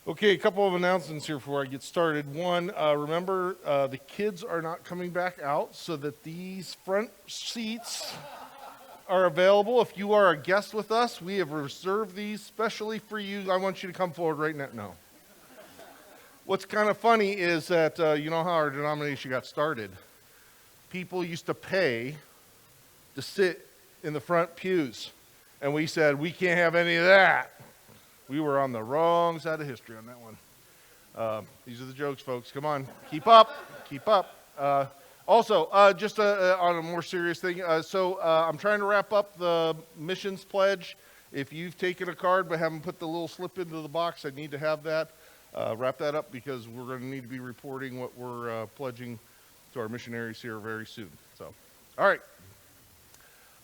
Okay, a couple of announcements here before I get started. One, remember the kids are not coming back out, so that these front seats are available. If you are a guest with us, we have reserved these specially for you. I want you to come forward right now. No. What's kind of funny is that you know how our denomination got started? People used to pay to sit in the front pews, and we said, we can't have any of that. We were on the wrong side of history on that one. These are the jokes, folks. Come on, keep up, keep up. Also, just on a more serious thing, I'm trying to wrap up the missions pledge. If you've taken a card but haven't put the little slip into the box, I need to have that. Wrap that up because we're going to need to be reporting what we're pledging to our missionaries here very soon. So, all right.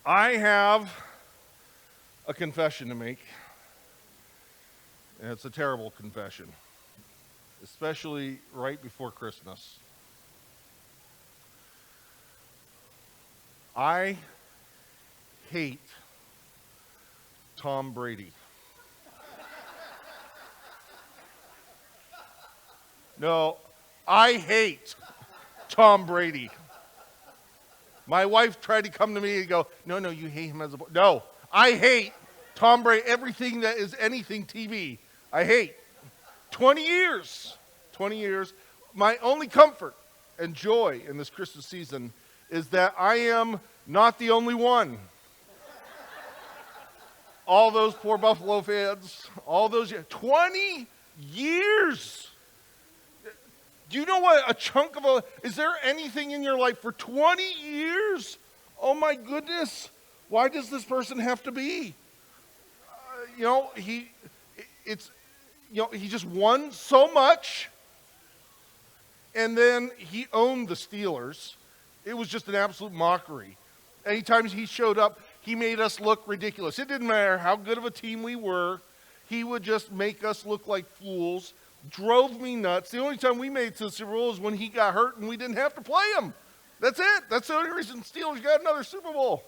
I have a confession to make. And it's a terrible confession, especially right before Christmas. I hate Tom Brady. No, I hate Tom Brady. My wife tried to come to me and go, no, you hate him as a boy. No, I hate Tom Brady. Everything that is anything TV, I hate. 20 years. My only comfort and joy in this Christmas season is that I am not the only one. All those poor Buffalo fans, 20 years. Do you know what is there anything in your life for 20 years? Oh my goodness. Why does this person have to be? He just won so much, and then he owned the Steelers. It was just an absolute mockery. Anytime he showed up, he made us look ridiculous. It didn't matter how good of a team we were. He would just make us look like fools. Drove me nuts. The only time we made it to the Super Bowl is when he got hurt and we didn't have to play him. That's it. That's the only reason Steelers got another Super Bowl.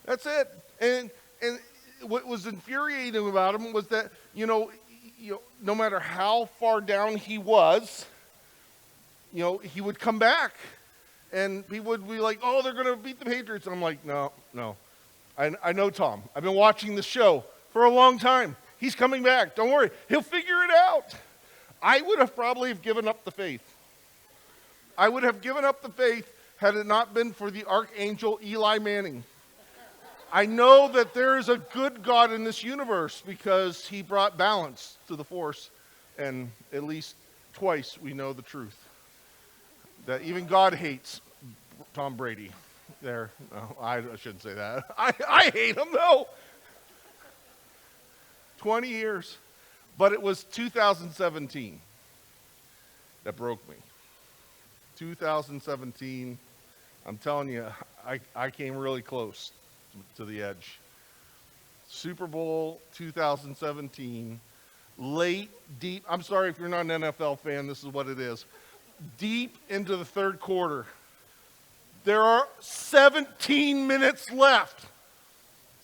That's it. And what was infuriating about him was that, no matter how far down he was, he would come back. And he would be like, oh, they're going to beat the Patriots. And I'm like, no. I know Tom. I've been watching the show for a long time. He's coming back. Don't worry. He'll figure it out. I would have probably given up the faith. I would have given up the faith had it not been for the archangel Eli Manning. I know that there is a good God in this universe because he brought balance to the force. And at least twice we know the truth. That even God hates Tom Brady. No, I shouldn't say that. I hate him, though. 20 years. But it was 2017 that broke me. 2017, I'm telling you, I came really close to the edge. Super Bowl 2017, late, deep. I'm sorry if you're not an NFL fan, this is what it is. Deep into the third quarter. There are 17 minutes left.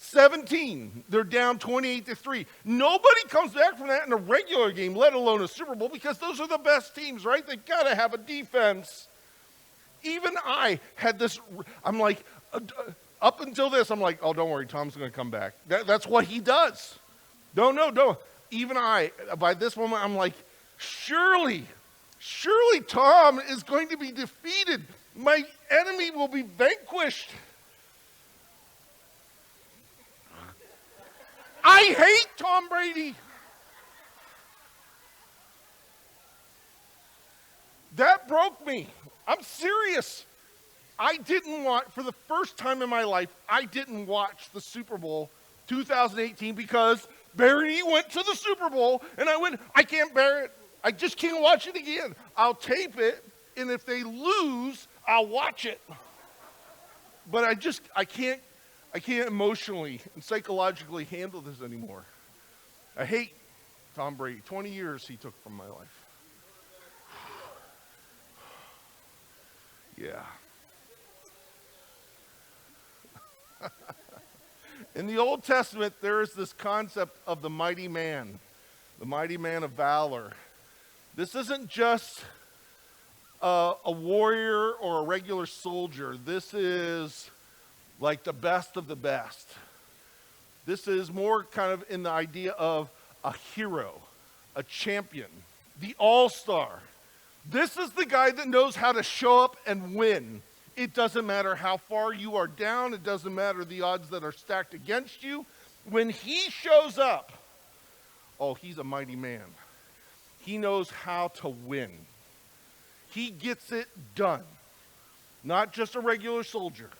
17. They're down 28-3. Nobody comes back from that in a regular game, let alone a Super Bowl, because those are the best teams, right? They've got to have a defense. Even I had this, I'm like, up until this, I'm like, oh, don't worry, Tom's going to come back. That's what he does. Don't. Even I, by this moment, I'm like, surely Tom is going to be defeated. My enemy will be vanquished. I hate Tom Brady. That broke me. I'm serious. For the first time in my life, I didn't watch the Super Bowl 2018 because Barry went to the Super Bowl, and I can't bear it. I just can't watch it again. I'll tape it, and if they lose, I'll watch it. But I can't emotionally and psychologically handle this anymore. I hate Tom Brady. 20 years he took from my life. Yeah. In the Old Testament, there is this concept of the mighty man. the mighty man of valor. This isn't just a warrior or a regular soldier. This is like the best of the best. This is more kind of in the idea of a hero, a champion, the all-star. This is the guy that knows how to show up and win. It doesn't matter how far you are down. It doesn't matter the odds that are stacked against you. When he shows up, oh, he's a mighty man. He knows how to win. He gets it done. Not just a regular soldier.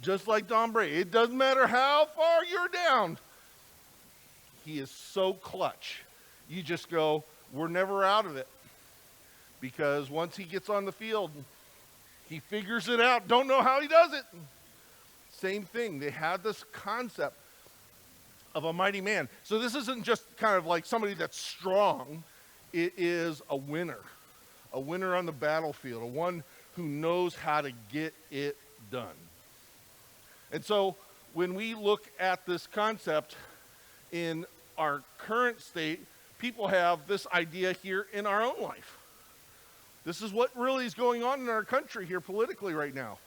Just like Tom Brady. It doesn't matter how far you're down. He is so clutch. You just go, we're never out of it. Because once he gets on the field, he figures it out. Don't know how he does it. Same thing. They had this concept of a mighty man. So this isn't just kind of like somebody that's strong. It is a winner. A winner on the battlefield. A one who knows how to get it done. And so when we look at this concept in our current state, people have this idea here in our own life. This is what really is going on in our country here politically right now.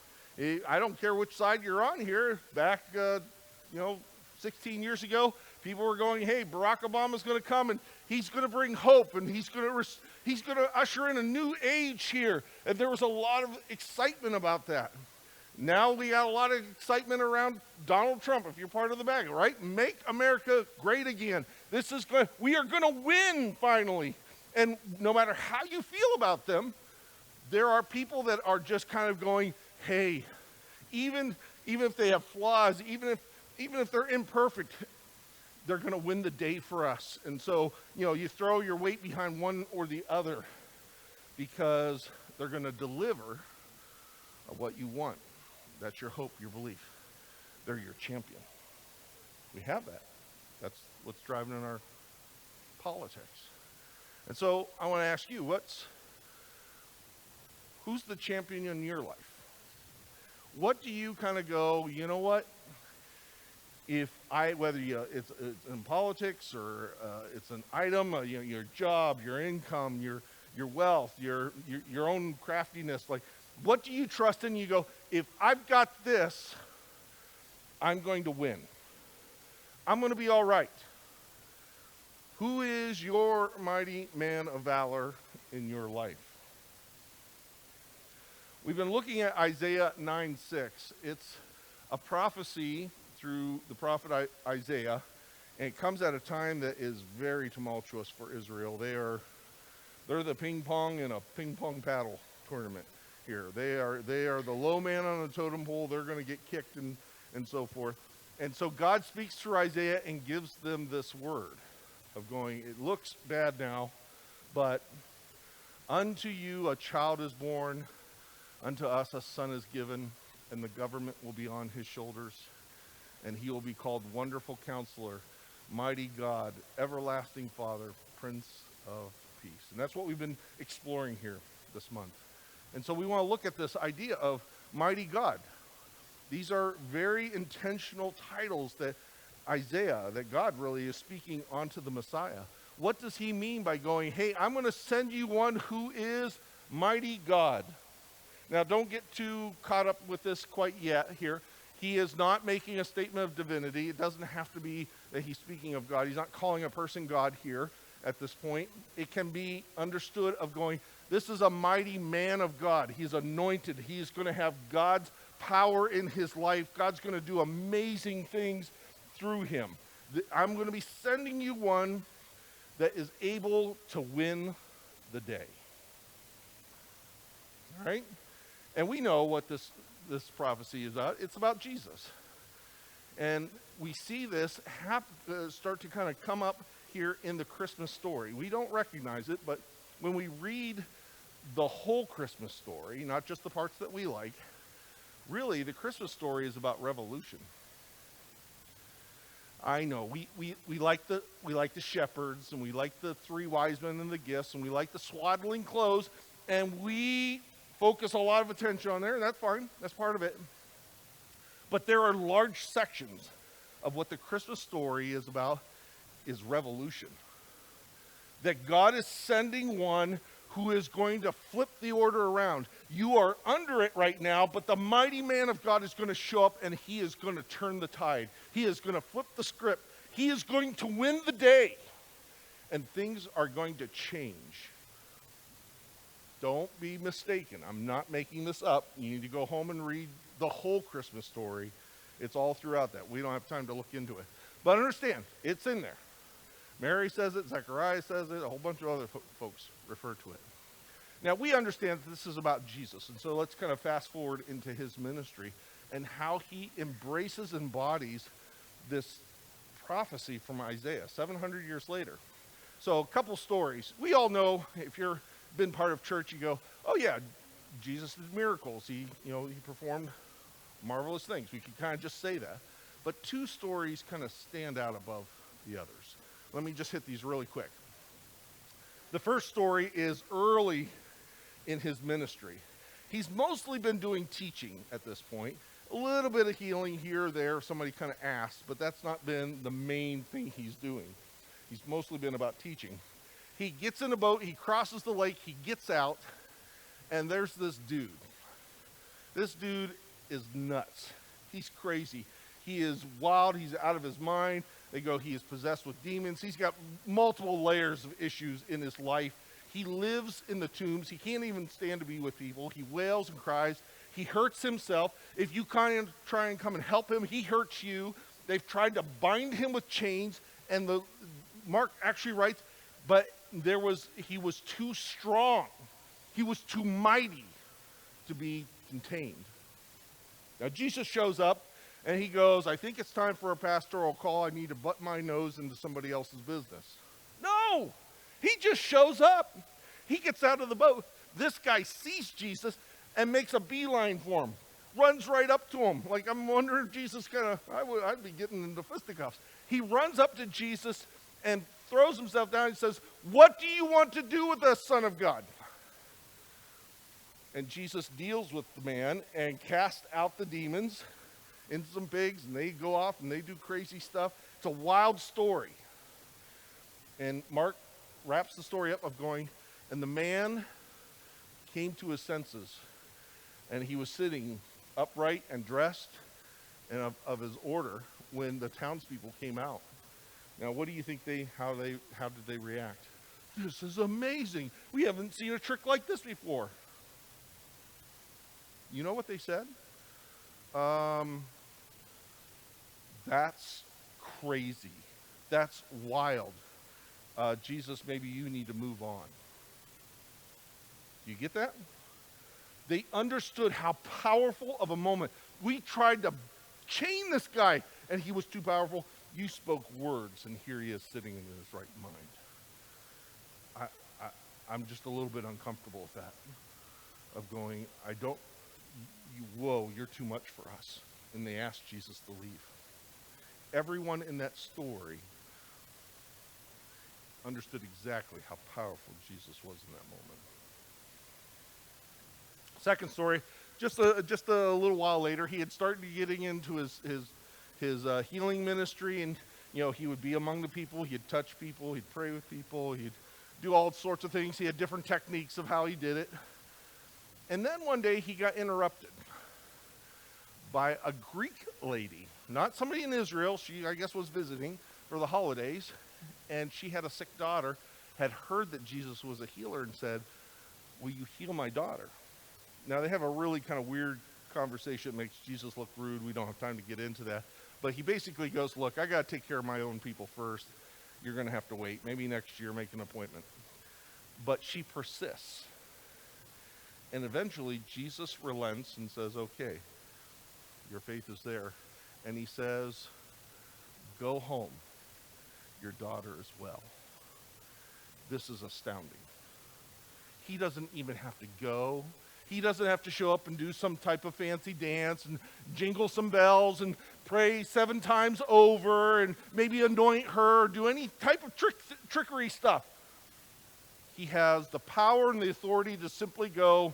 I don't care which side you're on here. Back, 16 years ago, people were going, hey, Barack Obama's going to come and he's going to bring hope and he's going to usher in a new age here. And there was a lot of excitement about that. Now we got a lot of excitement around Donald Trump, if you're part of the bag, right? Make America great again. We are going to win finally. And no matter how you feel about them, there are people that are just kind of going, hey, even if they have flaws, even if they're imperfect, they're going to win the day for us. And so, you throw your weight behind one or the other because they're going to deliver what you want. That's your hope, your belief. They're your champion. We have that. That's what's driving in our politics. And so I want to ask you, who's the champion in your life? What do you kind of go, you know what? Whether it's in politics or it's an item, your job, your income, your wealth, your own craftiness, like what do you trust in? You go, if I've got this, I'm going to win. I'm going to be all right. Who is your mighty man of valor in your life? We've been looking at Isaiah 9:6. It's a prophecy through the prophet Isaiah, and it comes at a time that is very tumultuous for Israel. They're the ping pong in a ping pong paddle tournament here. They are the low man on the totem pole. They're going to get kicked and so forth. And so God speaks through Isaiah and gives them this word of going, it looks bad now, but unto you a child is born, unto us a son is given, and the government will be on his shoulders, and he will be called Wonderful Counselor, Mighty God, Everlasting Father, Prince of Peace. And that's what we've been exploring here this month. And so we want to look at this idea of Mighty God. These are very intentional titles that God really is speaking onto the Messiah. What does he mean by going, hey, I'm going to send you one who is mighty God? Now, don't get too caught up with this quite yet here. He is not making a statement of divinity. It doesn't have to be that he's speaking of God. He's not calling a person God here at this point. It can be understood of going, this is a mighty man of God. He's anointed. He's going to have God's power in his life. God's going to do amazing things through him. I'm going to be sending you one that is able to win the day. All right? And we know what this prophecy is about. It's about Jesus. And we see this start to kind of come up here in the Christmas story. We don't recognize it, but when we read the whole Christmas story, not just the parts that we like, really the Christmas story is about revolution. I know we like the shepherds, and we like the three wise men and the gifts, and we like the swaddling clothes, and we focus a lot of attention on there, and that's fine. That's part of it. But there are large sections of what the Christmas story is about is revolution. that God is sending one who is going to flip the order around. You are under it right now, but the mighty man of God is going to show up and he is going to turn the tide. He is going to flip the script. He is going to win the day. And things are going to change. Don't be mistaken. I'm not making this up. You need to go home and read the whole Christmas story. It's all throughout that. We don't have time to look into it. But understand, it's in there. Mary says it, Zechariah says it, a whole bunch of other folks refer to it. Now, we understand that this is about Jesus, and so let's kind of fast forward into his ministry and how he embraces and embodies this prophecy from Isaiah 700 years later. So a couple stories. We all know, if you've been part of church, you go, oh yeah, Jesus did miracles. He performed marvelous things. We could kind of just say that. But two stories kind of stand out above the others. Let me just hit these really quick. The first story is early in his ministry. He's mostly been doing teaching at this point. A little bit of healing here or there, somebody kind of asked, but that's not been the main thing he's doing. He's mostly been about teaching. He gets in a boat, he crosses the lake, he gets out, and there's this dude. This dude is nuts. He's crazy. He is wild. He's out of his mind. They go, he is possessed with demons. He's got multiple layers of issues in his life. He lives in the tombs. He can't even stand to be with people. He wails and cries. He hurts himself. If you kind of try and come and help him, he hurts you. They've tried to bind him with chains, and Mark actually writes, but he was too strong. He was too mighty to be contained. Now Jesus shows up, and he goes, I think it's time for a pastoral call. I need to butt my nose into somebody else's business. No! He just shows up. He gets out of the boat. This guy sees Jesus and makes a beeline for him. Runs right up to him. Like, I'm wondering if Jesus I'd be getting into fisticuffs. He runs up to Jesus and throws himself down and says, what do you want to do with us, Son of God? And Jesus deals with the man and casts out the demons into some pigs, and they go off and they do crazy stuff. It's a wild story. And Mark wraps the story up of going, and the man came to his senses, and he was sitting upright and dressed and of his order when the townspeople came out. Now, what do you think how did they react? This is amazing. We haven't seen a trick like this before. You know what they said? That's crazy. That's wild. Jesus, maybe you need to move on. Do you get that? They understood how powerful of a moment. We tried to chain this guy, and he was too powerful. You spoke words, and here he is sitting in his right mind. I'm just a little bit uncomfortable with that, of going, whoa, you're too much for us. And they asked Jesus to leave. Everyone in that story understood exactly how powerful Jesus was in that moment. Second story, just a little while later, he had started getting into his healing ministry, and he would be among the people, he'd touch people, he'd pray with people, he'd do all sorts of things. He had different techniques of how he did it. And then one day he got interrupted by a Greek lady, not somebody in Israel. She, I guess, was visiting for the holidays, and she had a sick daughter, had heard that Jesus was a healer, and said, will you heal my daughter? Now, they have a really kind of weird conversation that makes Jesus look rude. We don't have time to get into that. But he basically goes, look, I got to take care of my own people first. You're going to have to wait. Maybe next year, make an appointment. But she persists. And eventually, Jesus relents and says, okay, your faith is there. And he says, go home. Your daughter is well. This is astounding. He doesn't even have to go. He doesn't have to show up and do some type of fancy dance and jingle some bells and pray 7 times over and maybe anoint her or do any type of trickery stuff. He has the power and the authority to simply go,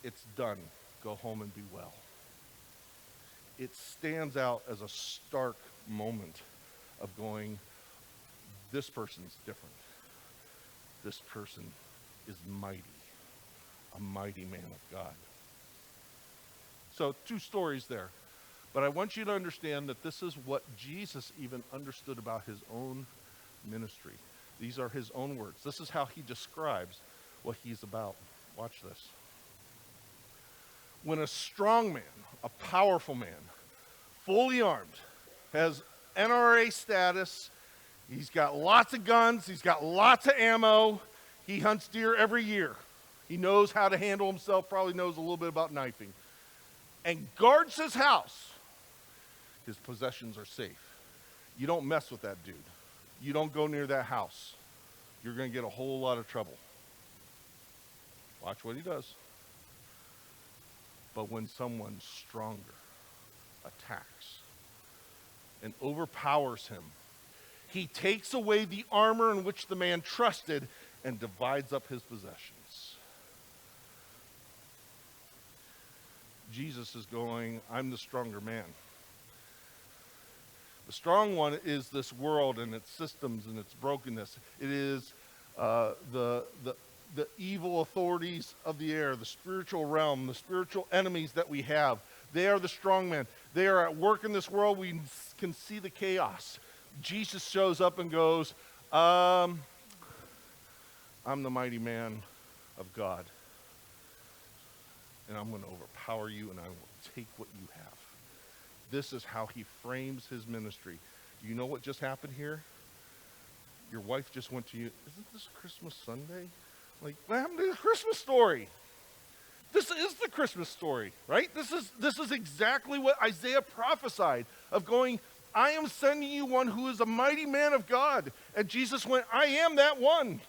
it's done. Go home and be well. It stands out as a stark moment of going, this person's different. this person is mighty, a mighty man of God. So 2 stories there. But I want you to understand that this is what Jesus even understood about his own ministry. These are his own words. This is how he describes what he's about. Watch this. When a strong man, a powerful man, fully armed, has NRA status, he's got lots of guns, he's got lots of ammo, he hunts deer every year. He knows how to handle himself, probably knows a little bit about knifing, and guards his house, his possessions are safe. You don't mess with that dude. You don't go near that house. You're going to get a whole lot of trouble. Watch what he does. But when someone stronger attacks and overpowers him, he takes away the armor in which the man trusted and divides up his possessions. Jesus is going, I'm the stronger man. The strong one is this world and its systems and its brokenness. It is the evil authorities of the air, the spiritual realm, the spiritual enemies that we have. They are the strong men. They are at work in this world. We can see the chaos. Jesus shows up and goes, I'm the mighty man of God. And I'm going to overpower you and I will take what you have. This is how he frames his ministry. Do you know what just happened here? Your wife just went to you, isn't this Christmas Sunday? Like, what happened to the Christmas story? This is the Christmas story, right? This is exactly what Isaiah prophesied of going, I am sending you one who is a mighty man of God. And Jesus went, I am that one.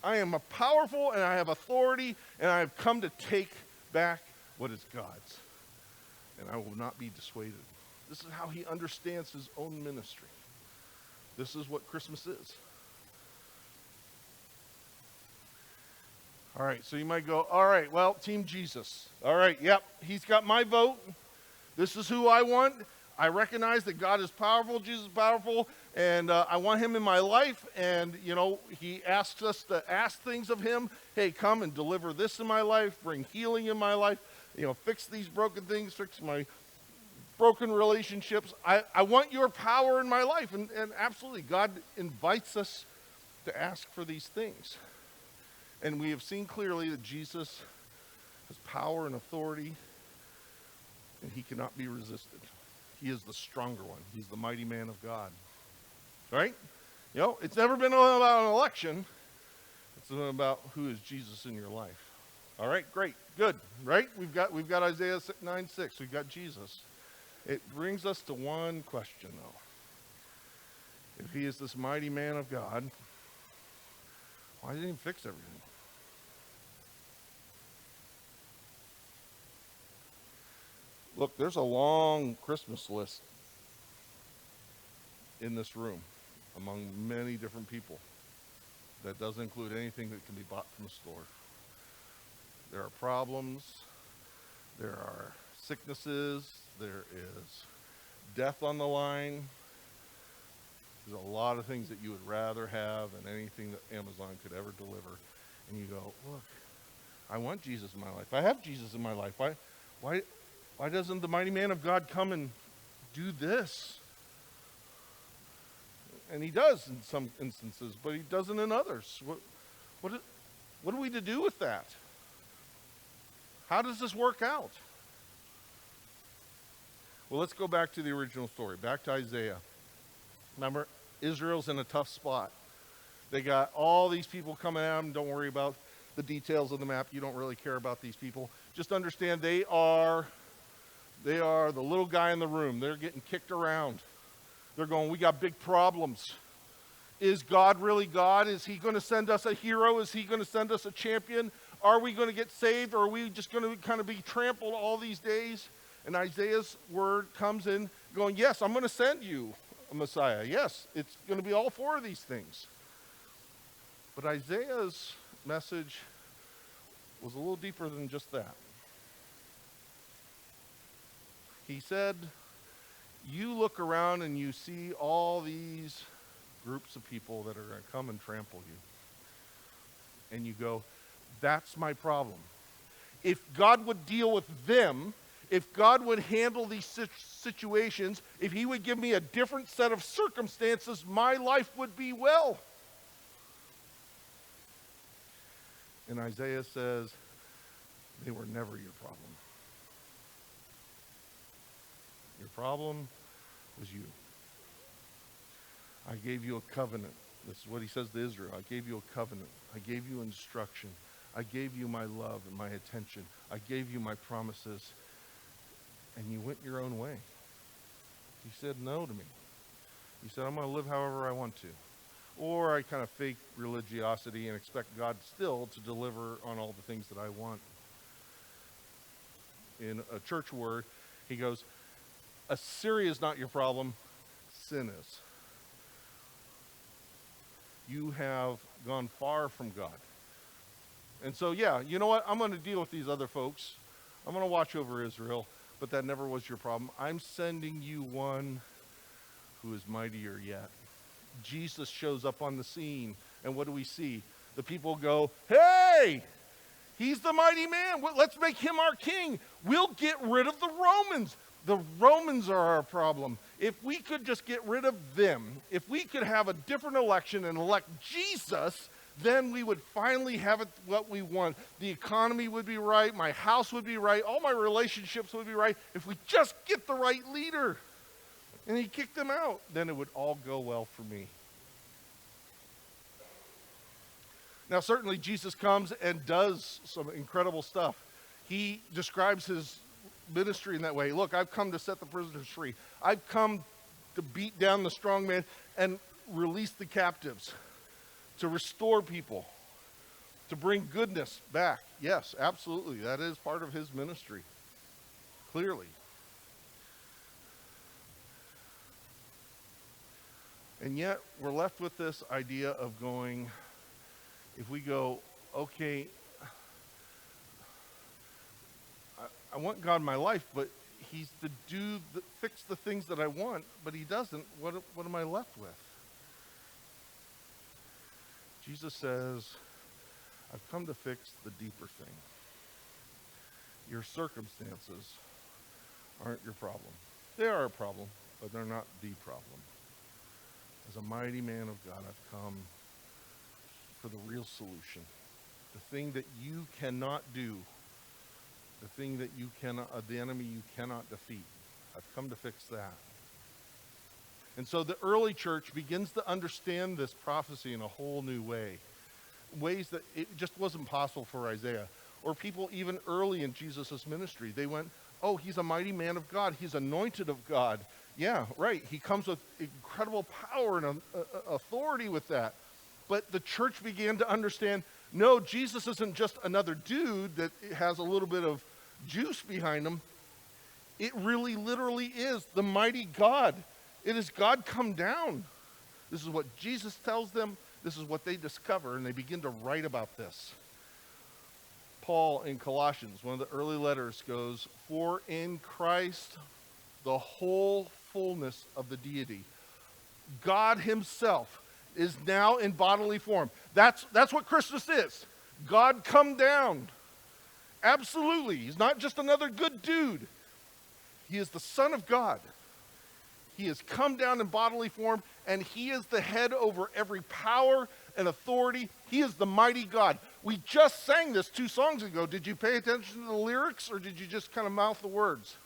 I am a powerful and I have authority and I have come to take back what is God's. And I will not be dissuaded. This is how he understands his own ministry. This is what Christmas is. All right, so you might go, all right, well, Team Jesus. All right, yep, he's got my vote. This is who I want. I recognize that God is powerful, Jesus is powerful, and I want him in my life. And, you know, he asks us to ask things of him. Hey, come and deliver this in my life, bring healing in my life. You know, fix these broken things, fix my broken relationships. I want your power in my life. And absolutely, God invites us to ask for these things. And we have seen clearly that Jesus has power and authority, and he cannot be resisted. He is the stronger one. He's the mighty man of God. Right? You know, it's never been about an election. It's about who is Jesus in your life. All right, great, good, right? We've got Isaiah 9:6. We've got Jesus. It brings us to one question, though. If he is this mighty man of God, why didn't he fix everything? Look, there's a long Christmas list in this room among many different people that doesn't include anything that can be bought from a store. There are problems, there are sicknesses, there is death on the line. There's a lot of things that you would rather have than anything that Amazon could ever deliver. And you go, look, I want Jesus in my life. I have Jesus in my life. Why doesn't the mighty man of God come and do this? And he does in some instances, but he doesn't in others. What are we to do with that? How does this work out? Well, let's go back to the original story, back to Isaiah. Remember, Israel's in a tough spot. They got all these people coming at them. Don't worry about the details of the map. You don't really care about these people. Just understand they are the little guy in the room. They're getting kicked around. They're going, we got big problems. Is God really God? Is he going to send us a hero? Is he going to send us a champion? Are we going to get saved, or are we just going to kind of be trampled all these days? And Isaiah's word comes in going, yes, I'm going to send you a Messiah. Yes, it's going to be all 4 of these things. But Isaiah's message was a little deeper than just that. He said, you look around and you see all these groups of people that are going to come and trample you. and you go, that's my problem. If God would deal with them, if God would handle these situations, if he would give me a different set of circumstances, my life would be well. And Isaiah says, they were never your problem. Your problem was you. I gave you a covenant. This is what he says to Israel. I gave you a covenant. I gave you instruction. I gave you my love and my attention. I gave you my promises. And you went your own way. You said no to me. You said, I'm going to live however I want to. Or I kind of fake religiosity and expect God still to deliver on all the things that I want. In a church word, he goes, Assyria is not your problem, sin is. You have gone far from God. And so, yeah, you know what? I'm going to deal with these other folks. I'm going to watch over Israel, but that never was your problem. I'm sending you one who is mightier yet. Jesus shows up on the scene, and what do we see? The people go, hey, he's the mighty man. Let's make him our king. We'll get rid of the Romans. The Romans are our problem. If we could just get rid of them, if we could have a different election and elect Jesus, then we would finally have it what we want. The economy would be right. My house would be right. All my relationships would be right. If we just get the right leader. And he kicked them out, then it would all go well for me. Now, certainly Jesus comes and does some incredible stuff. He describes his ministry in that way. Look, I've come to set the prisoners free. I've come to beat down the strong man and release the captives, to restore people, to bring goodness back. Yes, absolutely. That is part of his ministry, clearly. And yet, we're left with this idea of going, if we go, okay, I want God in my life, but he's to fix the things that I want, but he doesn't. What am I left with? Jesus says, I've come to fix the deeper thing. Your circumstances aren't your problem. They are a problem, but they're not the problem. As a mighty man of God, I've come for the real solution. The thing that you cannot do, the thing that you cannot, the enemy you cannot defeat. I've come to fix that. And so the early church begins to understand this prophecy in a whole new way. Ways that it just wasn't possible for Isaiah. Or people even early in Jesus' ministry. They went, oh, he's a mighty man of God. He's anointed of God. Yeah, right. He comes with incredible power and authority with that. But the church began to understand, no, Jesus isn't just another dude that has a little bit of juice behind him. It really literally is the mighty God. It is God come down. This is what Jesus tells them. This is what they discover, and they begin to write about this. Paul in Colossians, one of the early letters, goes, for in Christ the whole fullness of the deity, God himself, is now in bodily form. That's what Christmas is. God come down. Absolutely. He's not just another good dude. He is the Son of God. He has come down in bodily form, and he is the head over every power and authority. He is the mighty God. We just sang this 2 songs ago. Did you pay attention to the lyrics, or did you just kind of mouth the words?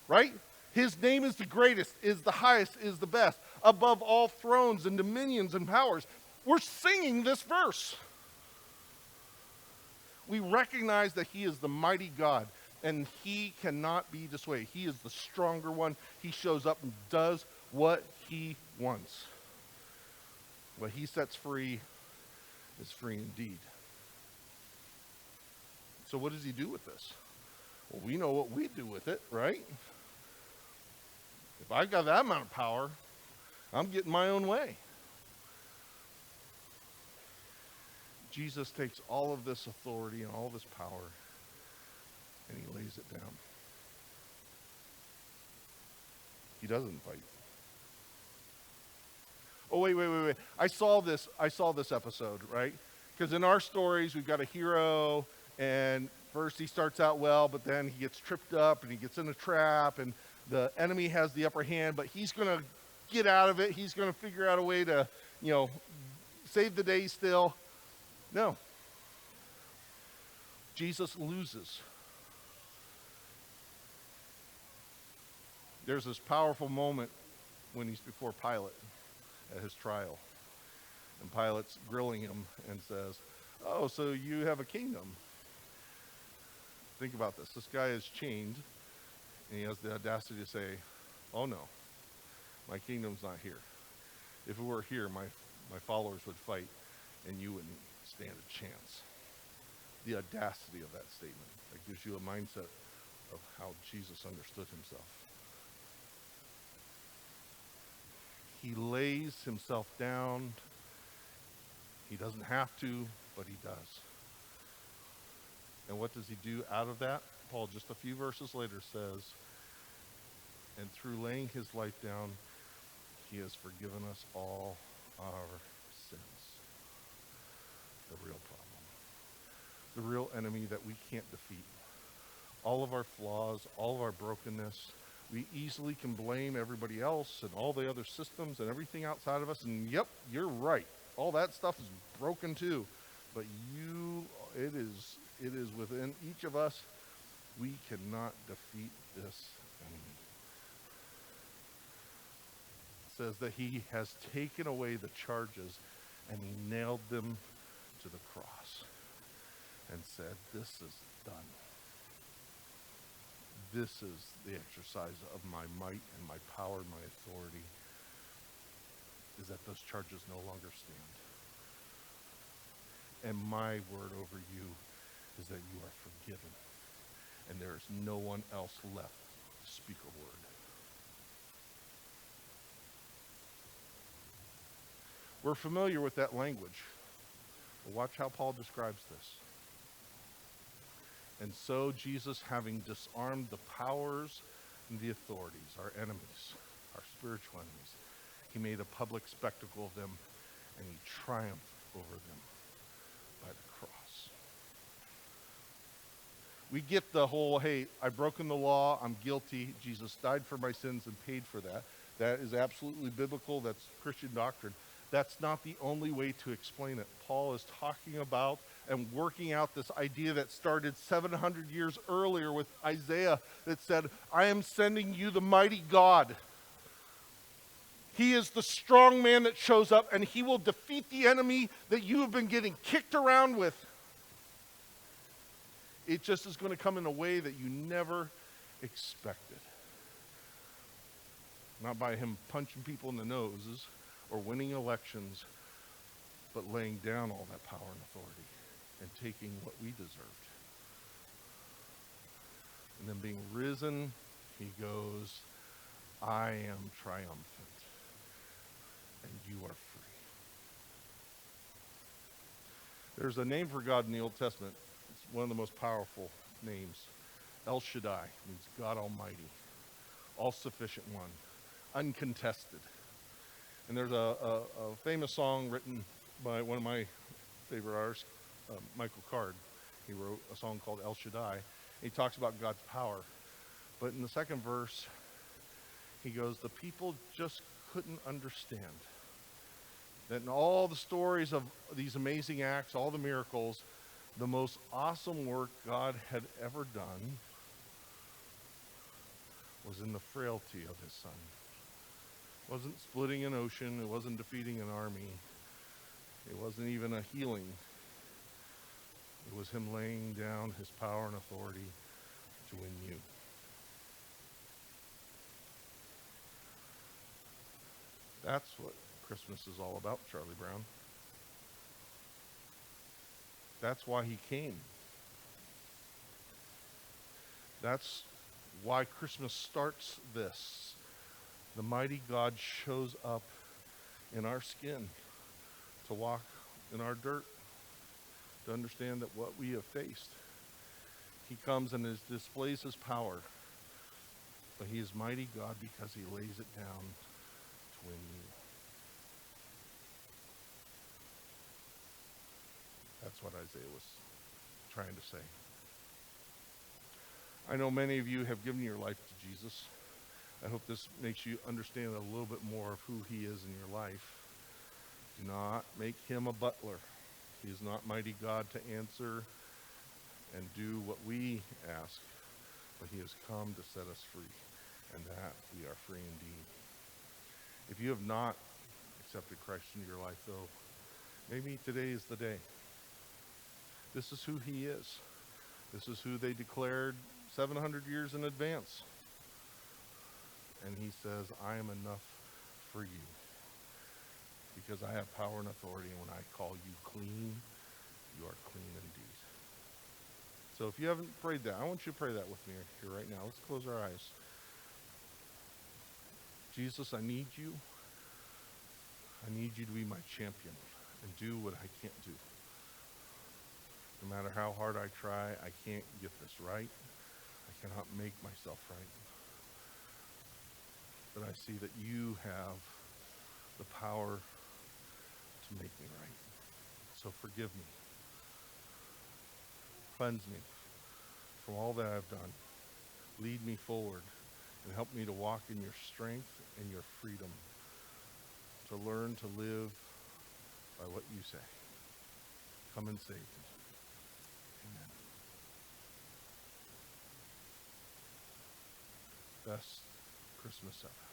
Right? His name is the greatest, is the highest, is the best, above all thrones and dominions and powers. We're singing this verse. We recognize that he is the mighty God, and he cannot be dissuaded. He is the stronger one. He shows up and does what he wants. What he sets free is free indeed. So what does he do with this? Well, we know what we do with it, right? If I got that amount of power, I'm getting my own way. Jesus takes all of this authority and all of this power, and he lays it down. He doesn't fight. Oh, wait. I saw this episode, right? Because in our stories, we've got a hero, and first he starts out well, but then he gets tripped up and he gets in a trap, and the enemy has the upper hand, but he's going to get out of it. He's going to figure out a way to, save the day still. No. Jesus loses. There's this powerful moment when he's before Pilate at his trial. And Pilate's grilling him and says, "Oh, so you have a kingdom." Think about this. This guy is chained, and he has the audacity to say, "Oh no, my kingdom's not here. If it were here, my followers would fight, and you wouldn't stand a chance." The audacity of that statement. That gives you a mindset of how Jesus understood himself. He lays himself down. He doesn't have to, but he does. And what does he do out of that? Paul, just a few verses later, says, "And through laying his life down, he has forgiven us all our sins." The real problem. The real enemy that we can't defeat. All of our flaws, all of our brokenness, we easily can blame everybody else and all the other systems and everything outside of us. And yep, you're right. All that stuff is broken too. But it is within each of us. We cannot defeat this enemy. It says that he has taken away the charges and he nailed them to the cross and said, "This is done. This is the exercise of my might and my power and my authority," is that those charges no longer stand. And my word over you is that you are forgiven. And there is no one else left to speak a word. We're familiar with that language. But watch how Paul describes this. "And so Jesus, having disarmed the powers and the authorities, our enemies, our spiritual enemies, he made a public spectacle of them, and he triumphed over them by the cross." We get the whole, hey, I've broken the law, I'm guilty, Jesus died for my sins and paid for that. That is absolutely biblical, that's Christian doctrine. That's not the only way to explain it. Paul is talking about and working out this idea that started 700 years earlier with Isaiah that said, "I am sending you the mighty God. He is the strong man that shows up, and he will defeat the enemy that you have been getting kicked around with. It just is going to come in a way that you never expected." Not by him punching people in the noses or winning elections, but laying down all that power and authority and taking what we deserved. And then being risen, he goes, "I am triumphant, and you are free." There's a name for God in the Old Testament. It's one of the most powerful names. El Shaddai means God Almighty, all-sufficient one, uncontested. And there's a famous song written by one of my favorite artists, Michael Card. He wrote a song called El Shaddai. He talks about God's power. But in the second verse, he goes, "The people just couldn't understand that in all the stories of these amazing acts, all the miracles, the most awesome work God had ever done was in the frailty of his son. It wasn't splitting an ocean. It wasn't defeating an army. It wasn't even a healing. It was him laying down his power and authority to win you." That's what Christmas is all about, Charlie Brown. That's why he came. That's why Christmas starts this. The mighty God shows up in our skin to walk in our dirt, to understand that what we have faced. He comes and displays his power, but he is mighty God because he lays it down to win you. That's what Isaiah was trying to say. I know many of you have given your life to Jesus. I hope this makes you understand a little bit more of who he is in your life. Do not make him a butler. He is not mighty God to answer and do what we ask, but he has come to set us free, and that we are free indeed. If you have not accepted Christ into your life, though, maybe today is the day. This is who he is. This is who they declared 700 years in advance. And he says, I am enough for you, because I have power and authority, and when I call you clean, you are clean indeed. So if you haven't prayed that, I want you to pray that with me here right now. Let's close our eyes. Jesus, I need you. I need you to be my champion and do what I can't do. No matter how hard I try, I can't get this right. I cannot make myself right. But I see that you have the power to make me right. So forgive me. Cleanse me from all that I've done. Lead me forward and help me to walk in your strength and your freedom, to learn to live by what you say. Come and save me. Amen. Best Christmas ever.